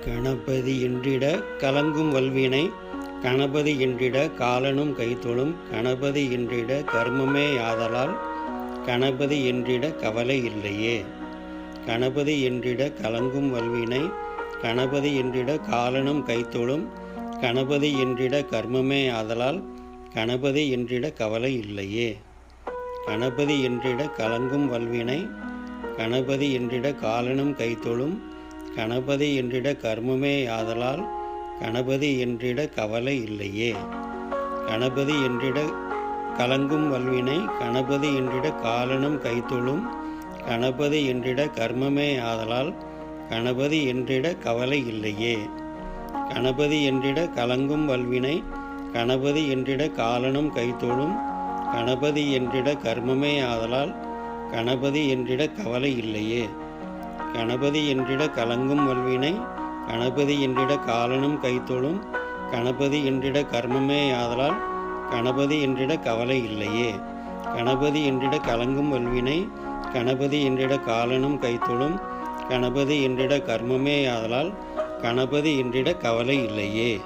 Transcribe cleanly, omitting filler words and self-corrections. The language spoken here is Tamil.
கணபதி என்றிட கலங்கும் வல்வினை கணபதி என்றிட காலனும் கைத்தொழும் கணபதி என்றிட கர்மமே ஆதலால் கணபதி என்றிட கவலை இல்லையே. கணபதி என்றிட கலங்கும் வல்வினை கணபதி என்றிட காலனும் கைத்தொழும் கணபதி என்றிட கர்மமே ஆதலால் கணபதி என்றிட கவலை இல்லையே. கணபதி என்றிட கலங்கும் வல்வினை கணபதி என்றிட காலனும் கைத்தொழும் கணபதி என்றிட கர்மமே ஆதலால் கணபதி என்றிட கவலை இல்லையே. கணபதி என்றிட கலங்கும் வல்வினை கணபதி என்றிட காலனும் கைத்தொழும் கணபதி என்றிட கர்மமே ஆதலால் கணபதி என்றிட கவலை இல்லையே. கணபதி என்றிட கலங்கும் வல்வினை கணபதி என்றிட காலனும் கைத்தொழும் கணபதி என்றிட கர்மமே ஆதலால் கணபதி என்றிட கவலை இல்லையே. கணபதி என்றிட கலங்கும் வல்வினை கணபதி என்றிட காலனும் கைத்தொழும் கணபதி என்றிட கர்மமே ஆதலால் கணபதி என்றிட கவலை இல்லையே. கணபதி என்றிட கலங்கும் வல்வினை கணபதி என்றிட காலனும் கைத்தொழும் கணபதி என்றிட கர்மமே ஆதலால் கணபதி என்றிட கவலை இல்லையே.